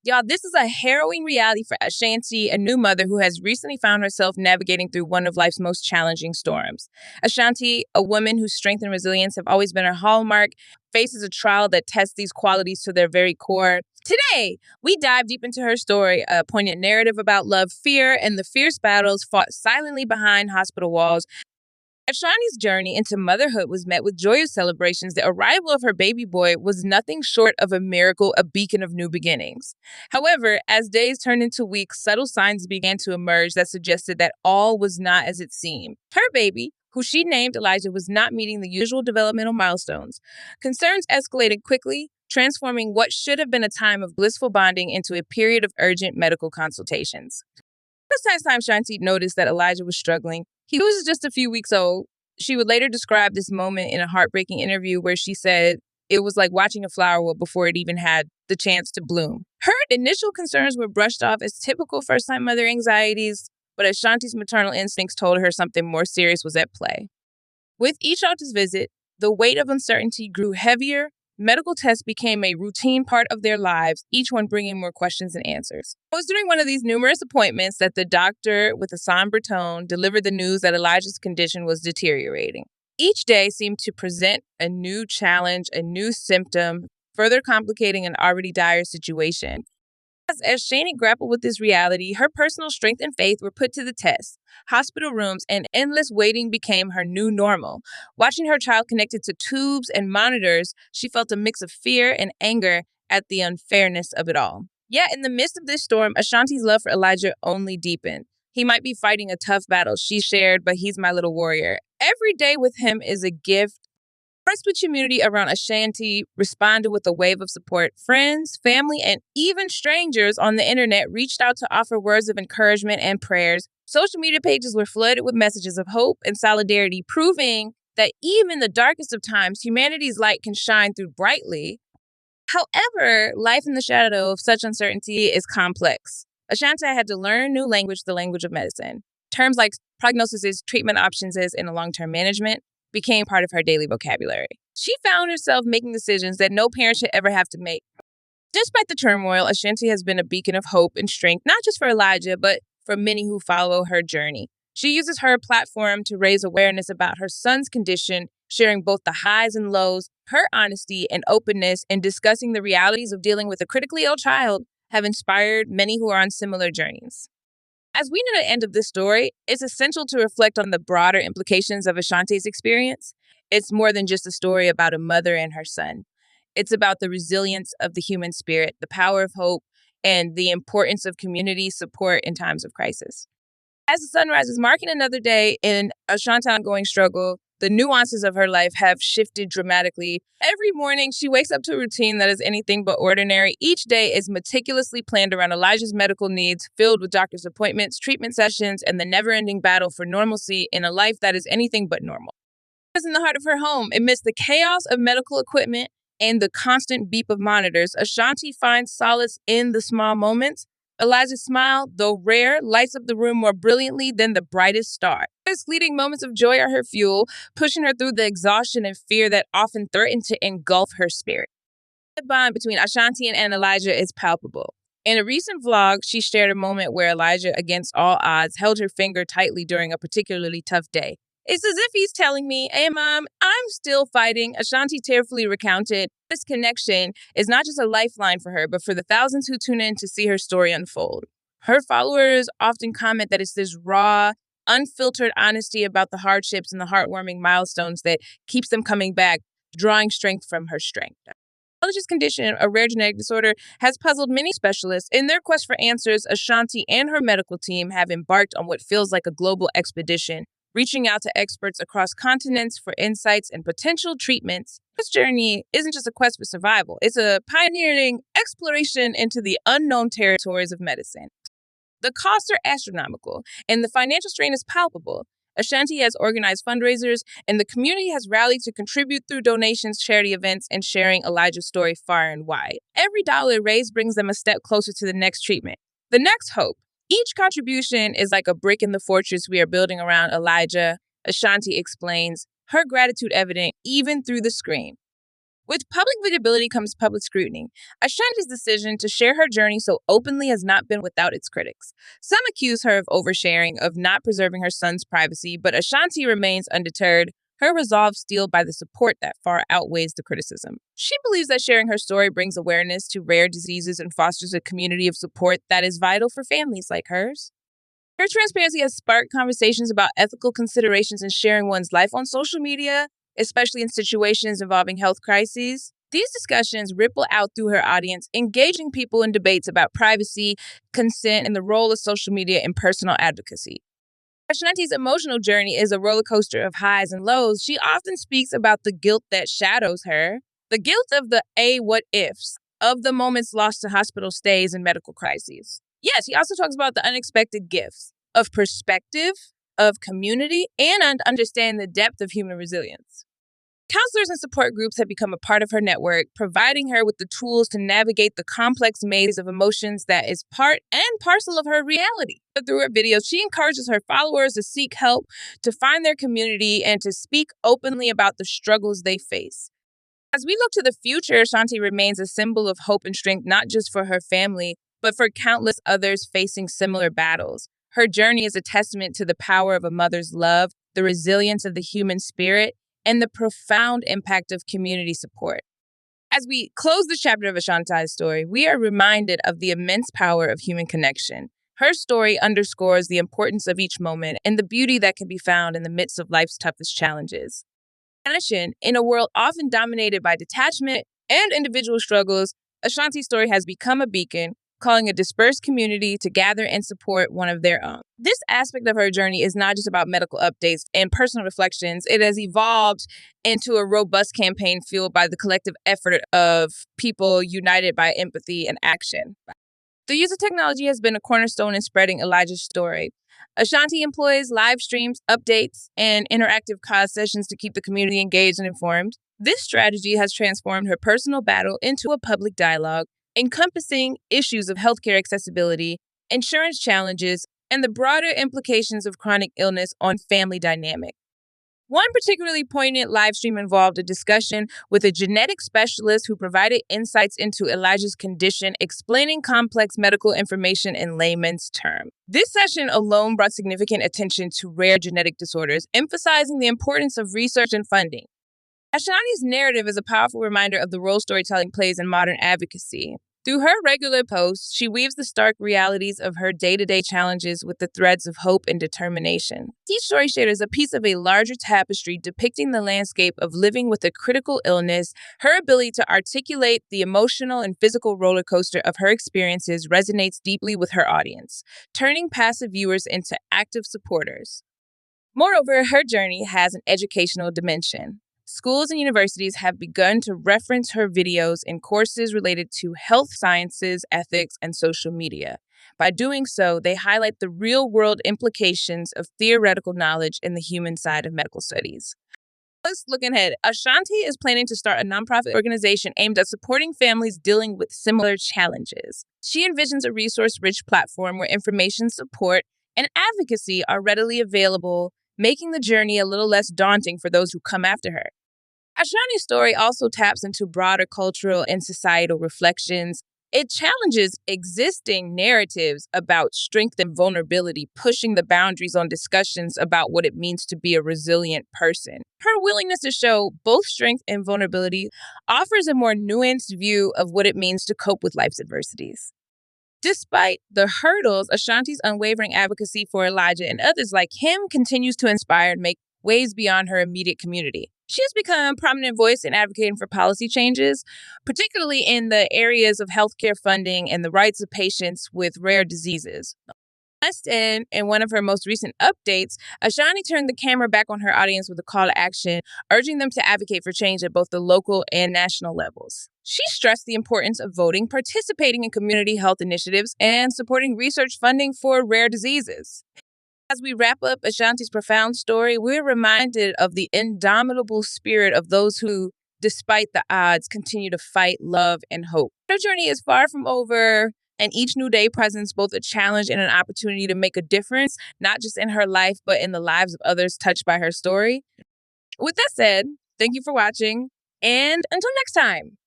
Y'all, this is a harrowing reality for Ashanti, a new mother who has recently found herself navigating through one of life's most challenging storms. Ashanti, a woman whose strength and resilience have always been her hallmark, faces a trial that tests these qualities to their very core. Today, we dive deep into her story, a poignant narrative about love, fear, and the fierce battles fought silently behind hospital walls. Ashanti's journey into motherhood was met with joyous celebrations. The arrival of her baby boy was nothing short of a miracle, a beacon of new beginnings. However, as days turned into weeks, subtle signs began to emerge that suggested that all was not as it seemed. Her baby, who she named Elijah, was not meeting the usual developmental milestones. Concerns escalated quickly, transforming what should have been a time of blissful bonding into a period of urgent medical consultations. This time Shanti noticed that Elijah was struggling. He was just a few weeks old. She would later describe this moment in a heartbreaking interview where she said it was like watching a flower before it even had the chance to bloom. Her initial concerns were brushed off as typical first-time mother anxieties, but Ashanti's maternal instincts told her something more serious was at play. With each doctor's visit, the weight of uncertainty grew heavier. Medical tests became a routine part of their lives, each one bringing more questions and answers. It was during one of these numerous appointments that the doctor, with a somber tone, delivered the news that Elijah's condition was deteriorating. Each day seemed to present a new challenge, a new symptom, further complicating an already dire situation. As Shani grappled with this reality, her personal strength and faith were put to the test. Hospital rooms and endless waiting became her new normal. Watching her child connected to tubes and monitors, she felt a mix of fear and anger at the unfairness of it all. Yet, in the midst of this storm, Ashanti's love for Elijah only deepened. He might be fighting a tough battle, she shared, but he's my little warrior. Every day with him is a gift. The respite community around Ashanti responded with a wave of support. Friends, family, and even strangers on the internet reached out to offer words of encouragement and prayers. Social media pages were flooded with messages of hope and solidarity, proving that even in the darkest of times, humanity's light can shine through brightly. However, life in the shadow of such uncertainty is complex. Ashanti had to learn new language, the language of medicine. Terms like prognosis, treatment options, and long-term management became part of her daily vocabulary. She found herself making decisions that no parent should ever have to make. Despite the turmoil, Ashanti has been a beacon of hope and strength, not just for Elijah, but for many who follow her journey. She uses her platform to raise awareness about her son's condition, sharing both the highs and lows. Her honesty and openness in discussing the realities of dealing with a critically ill child have inspired many who are on similar journeys. As we near the end of this story, it's essential to reflect on the broader implications of Ashanti's experience. It's more than just a story about a mother and her son. It's about the resilience of the human spirit, the power of hope, and the importance of community support in times of crisis. As the sun rises, marking another day in Ashanti's ongoing struggle, the nuances of her life have shifted dramatically. Every morning, she wakes up to a routine that is anything but ordinary. Each day is meticulously planned around Elijah's medical needs, filled with doctor's appointments, treatment sessions, and the never-ending battle for normalcy in a life that is anything but normal. In the heart of her home, amidst the chaos of medical equipment and the constant beep of monitors, Ashanti finds solace in the small moments. Elijah's smile, though rare, lights up the room more brilliantly than the brightest star. His fleeting moments of joy are her fuel, pushing her through the exhaustion and fear that often threaten to engulf her spirit. The bond between Ashanti and Elijah is palpable. In a recent vlog, she shared a moment where Elijah, against all odds, held her finger tightly during a particularly tough day. It's as if he's telling me, "Hey, Mom, I'm still fighting." Ashanti tearfully recounted, this connection is not just a lifeline for her, but for the thousands who tune in to see her story unfold. Her followers often comment that it's this raw, unfiltered honesty about the hardships and the heartwarming milestones that keeps them coming back, drawing strength from her strength. Elijah's condition, a rare genetic disorder, has puzzled many specialists. In their quest for answers, Ashanti and her medical team have embarked on what feels like a global expedition, reaching out to experts across continents for insights and potential treatments. This journey isn't just a quest for survival. It's a pioneering exploration into the unknown territories of medicine. The costs are astronomical, and the financial strain is palpable. Ashanti has organized fundraisers, and the community has rallied to contribute through donations, charity events, and sharing Elijah's story far and wide. Every dollar raised brings them a step closer to the next treatment, the next hope. Each contribution is like a brick in the fortress we are building around Elijah, Ashanti explains, her gratitude evident even through the screen. With public visibility comes public scrutiny. Ashanti's decision to share her journey so openly has not been without its critics. Some accuse her of oversharing, of not preserving her son's privacy, but Ashanti remains undeterred, her resolve steeled by the support that far outweighs the criticism. She believes that sharing her story brings awareness to rare diseases and fosters a community of support that is vital for families like hers. Her transparency has sparked conversations about ethical considerations in sharing one's life on social media, especially in situations involving health crises. These discussions ripple out through her audience, engaging people in debates about privacy, consent, and the role of social media in personal advocacy. Ashanti's emotional journey is a roller coaster of highs and lows. She often speaks about the guilt that shadows her, the guilt of the what ifs, of the moments lost to hospital stays and medical crises. Yes, he also talks about the unexpected gifts of perspective, of community, and understanding the depth of human resilience. Counselors and support groups have become a part of her network, providing her with the tools to navigate the complex maze of emotions that is part and parcel of her reality. But through her videos, she encourages her followers to seek help, to find their community, and to speak openly about the struggles they face. As we look to the future, Ashanti remains a symbol of hope and strength, not just for her family, but for countless others facing similar battles. Her journey is a testament to the power of a mother's love, the resilience of the human spirit, and the profound impact of community support. As we close this chapter of Ashanti's story, we are reminded of the immense power of human connection. Her story underscores the importance of each moment and the beauty that can be found in the midst of life's toughest challenges. In a world often dominated by detachment and individual struggles, Ashanti's story has become a beacon, calling a dispersed community to gather and support one of their own. This aspect of her journey is not just about medical updates and personal reflections. It has evolved into a robust campaign fueled by the collective effort of people united by empathy and action. The use of technology has been a cornerstone in spreading Elijah's story. Ashanti employs live streams, updates, and interactive cause sessions to keep the community engaged and informed. This strategy has transformed her personal battle into a public dialogue, encompassing issues of healthcare accessibility, insurance challenges, and the broader implications of chronic illness on family dynamic. One particularly poignant live stream involved a discussion with a genetic specialist who provided insights into Elijah's condition, explaining complex medical information in layman's terms. This session alone brought significant attention to rare genetic disorders, emphasizing the importance of research and funding. Ashanti's narrative is a powerful reminder of the role storytelling plays in modern advocacy. Through her regular posts, she weaves the stark realities of her day-to-day challenges with the threads of hope and determination. Each story shared is a piece of a larger tapestry depicting the landscape of living with a critical illness. Her ability to articulate the emotional and physical roller coaster of her experiences resonates deeply with her audience, turning passive viewers into active supporters. Moreover, her journey has an educational dimension. Schools and universities have begun to reference her videos in courses related to health sciences, ethics, and social media. By doing so, they highlight the real-world implications of theoretical knowledge in the human side of medical studies. Let's look ahead. Ashanti is planning to start a nonprofit organization aimed at supporting families dealing with similar challenges. She envisions a resource-rich platform where information, support, and advocacy are readily available, making the journey a little less daunting for those who come after her. Ashanti's story also taps into broader cultural and societal reflections. It challenges existing narratives about strength and vulnerability, pushing the boundaries on discussions about what it means to be a resilient person. Her willingness to show both strength and vulnerability offers a more nuanced view of what it means to cope with life's adversities. Despite the hurdles, Ashanti's unwavering advocacy for Elijah and others like him continues to inspire and make waves beyond her immediate community. She has become a prominent voice in advocating for policy changes, particularly in the areas of healthcare funding and the rights of patients with rare diseases. In one of her most recent updates, Ashanti turned the camera back on her audience with a call to action, urging them to advocate for change at both the local and national levels. She stressed the importance of voting, participating in community health initiatives, and supporting research funding for rare diseases. As we wrap up Ashanti's profound story, we're reminded of the indomitable spirit of those who, despite the odds, continue to fight, love, and hope. Her journey is far from over, and each new day presents both a challenge and an opportunity to make a difference, not just in her life, but in the lives of others touched by her story. With that said, thank you for watching. And until next time.